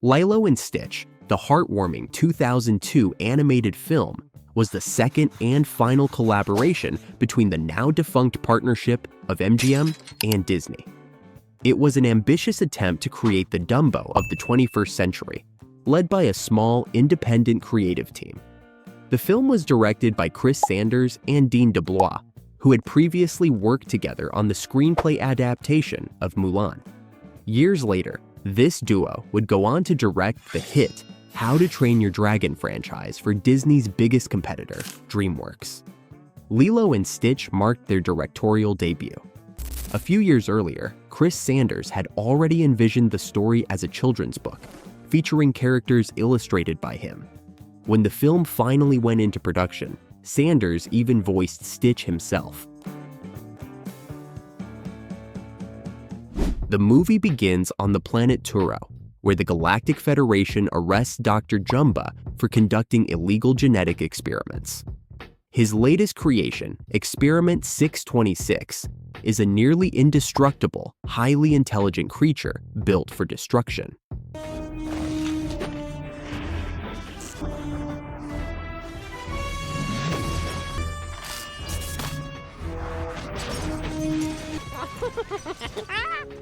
Lilo and Stitch, the heartwarming 2002 animated film, was the second and final collaboration between the now-defunct partnership of MGM and Disney. It was an ambitious attempt to create the Dumbo of the 21st century, led by a small, independent creative team. The film was directed by Chris Sanders and Dean DeBlois, who had previously worked together on the screenplay adaptation of Mulan. Years later, this duo would go on to direct the hit How to Train Your Dragon franchise for Disney's biggest competitor, DreamWorks. Lilo and Stitch marked their directorial debut. A few years earlier, Chris Sanders had already envisioned the story as a children's book, featuring characters illustrated by him. When the film finally went into production, Sanders even voiced Stitch himself. The movie begins on the planet Turo, where the Galactic Federation arrests Dr. Jumba for conducting illegal genetic experiments. His latest creation, Experiment 626, is a nearly indestructible, highly intelligent creature built for destruction.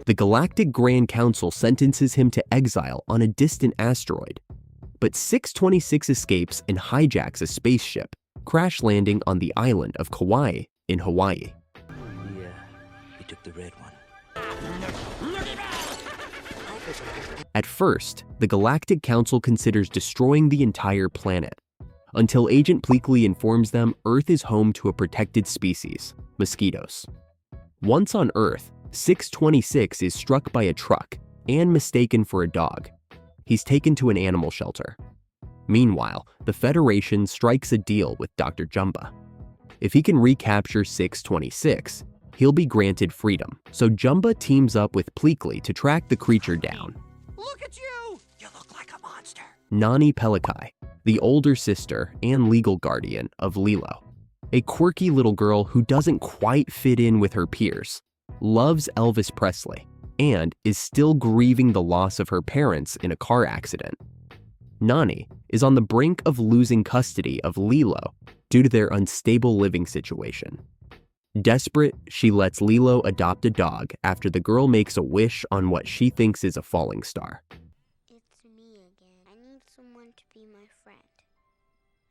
The Galactic Grand Council sentences him to exile on a distant asteroid, but 626 escapes and hijacks a spaceship, crash landing on the island of Kauai in Hawaii. Yeah, he took the red one. At first, the Galactic Council considers destroying the entire planet, until Agent Pleakley informs them Earth is home to a protected species, mosquitoes. Once on Earth, 626 is struck by a truck and mistaken for a dog. He's taken to an animal shelter. Meanwhile, the Federation strikes a deal with Dr. Jumba. If he can recapture 626, he'll be granted freedom, so Jumba teams up with Pleakley to track the creature down. Look at you! You look like a monster. Nani Pelikai, the older sister and legal guardian of Lilo, a quirky little girl who doesn't quite fit in with her peers, loves Elvis Presley, and is still grieving the loss of her parents in a car accident. Nani is on the brink of losing custody of Lilo due to their unstable living situation. Desperate, she lets Lilo adopt a dog after the girl makes a wish on what she thinks is a falling star. It's me again. I need someone to be my friend.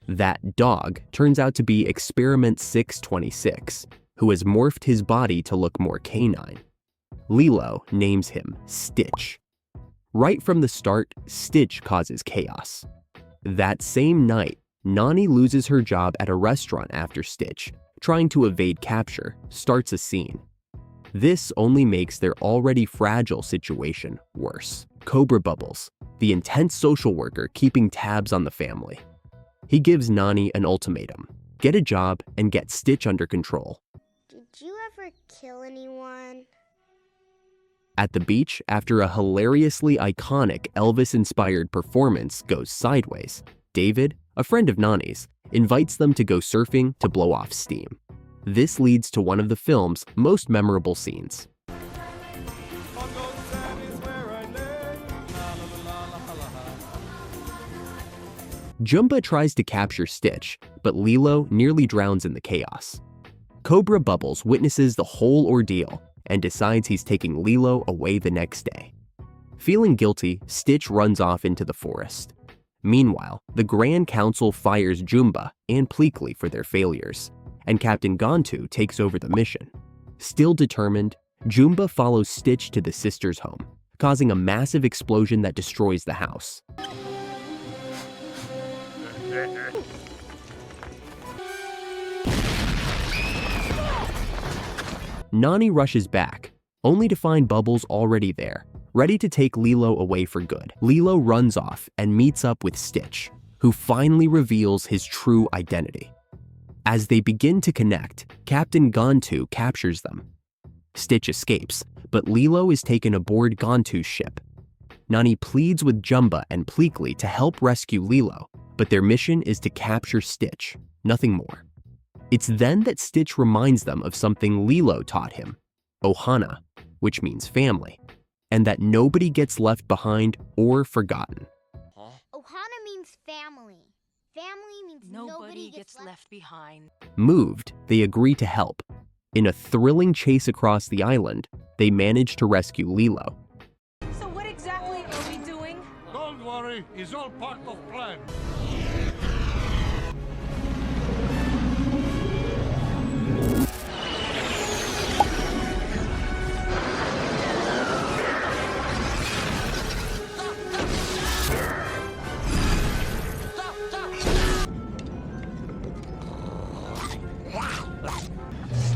That dog turns out to be Experiment 626, who has morphed his body to look more canine. Lilo names him Stitch. Right from the start, Stitch causes chaos. That same night, Nani loses her job at a restaurant after Stitch, trying to evade capture, starts a scene. This only makes their already fragile situation worse. Cobra Bubbles, the intense social worker keeping tabs on the family. He gives Nani an ultimatum: get a job and get Stitch under control. Did you ever kill anyone? At the beach, after a hilariously iconic Elvis-inspired performance goes sideways, David, a friend of Nani's, invites them to go surfing to blow off steam. This leads to one of the film's most memorable scenes. Jumba tries to capture Stitch, but Lilo nearly drowns in the chaos. Cobra Bubbles witnesses the whole ordeal and decides he's taking Lilo away the next day. Feeling guilty, Stitch runs off into the forest. Meanwhile, the Grand Council fires Jumba and Pleakley for their failures, and Captain Gontu takes over the mission. Still determined, Jumba follows Stitch to the sisters' home, causing a massive explosion that destroys the house. Nani rushes back, only to find Bubbles already there, ready to take Lilo away for good. Lilo runs off and meets up with Stitch, who finally reveals his true identity. As they begin to connect, Captain Gontu captures them. Stitch escapes, but Lilo is taken aboard Gontu's ship. Nani pleads with Jumba and Pleakley to help rescue Lilo, but their mission is to capture Stitch, nothing more. It's then that Stitch reminds them of something Lilo taught him, ohana, which means family. and that nobody gets left behind or forgotten. Ohana means family. Family means Nobody gets left behind. Moved, they agree to help. In a thrilling chase across the island, they manage to rescue Lilo. So what exactly are we doing? Don't worry, it's all part of plan.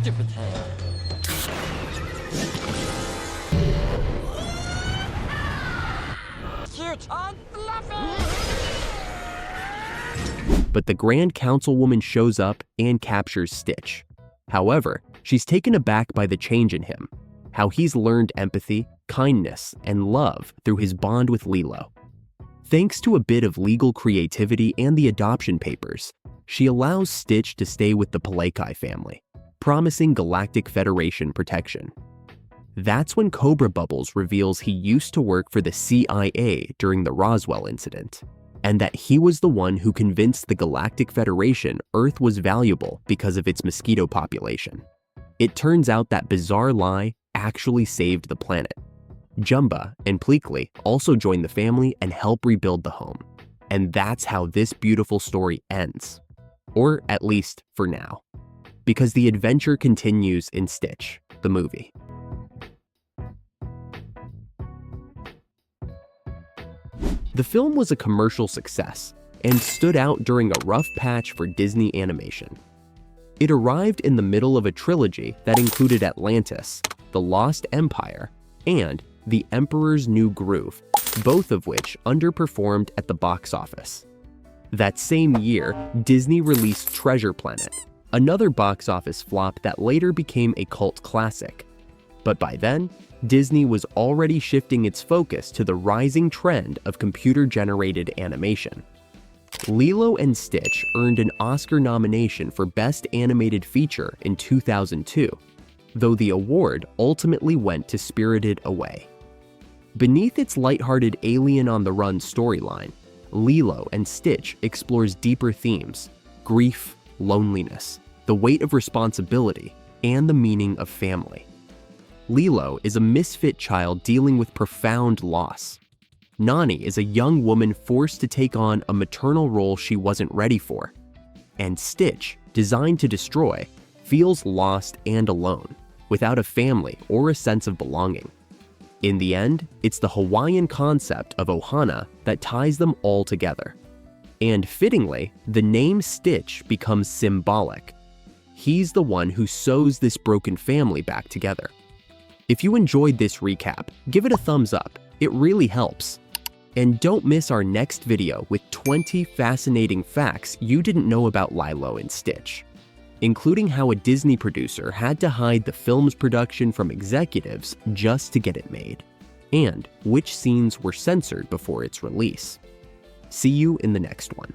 Stupid thing. Cute and fluffy! But the Grand Councilwoman shows up and captures Stitch. However, she's taken aback by the change in him, how he's learned empathy, kindness, and love through his bond with Lilo. Thanks to a bit of legal creativity and the adoption papers, she allows Stitch to stay with the Pelekai family, promising Galactic Federation protection. That's when Cobra Bubbles reveals he used to work for the CIA during the Roswell incident, and that he was the one who convinced the Galactic Federation Earth was valuable because of its mosquito population. It turns out that bizarre lie actually saved the planet. Jumba and Pleakley also join the family and help rebuild the home. And that's how this beautiful story ends. Or at least for now. Because the adventure continues in Stitch, the movie. The film was a commercial success and stood out during a rough patch for Disney animation. It arrived in the middle of a trilogy that included Atlantis, The Lost Empire, and The Emperor's New Groove, both of which underperformed at the box office. That same year, Disney released Treasure Planet, another box office flop that later became a cult classic. But by then, Disney was already shifting its focus to the rising trend of computer-generated animation. Lilo and Stitch earned an Oscar nomination for Best Animated Feature in 2002, though the award ultimately went to Spirited Away. Beneath its lighthearted Alien on the Run storyline, Lilo and Stitch explores deeper themes: grief, loneliness, the weight of responsibility, and the meaning of family. Lilo is a misfit child dealing with profound loss. Nani is a young woman forced to take on a maternal role she wasn't ready for. And Stitch, designed to destroy, feels lost and alone, without a family or a sense of belonging. In the end, it's the Hawaiian concept of ohana that ties them all together. And fittingly, the name Stitch becomes symbolic. He's the one who sews this broken family back together. If you enjoyed this recap, give it a thumbs up. It really helps. And don't miss our next video with 20 fascinating facts you didn't know about Lilo and Stitch, including how a Disney producer had to hide the film's production from executives just to get it made, and which scenes were censored before its release. See you in the next one.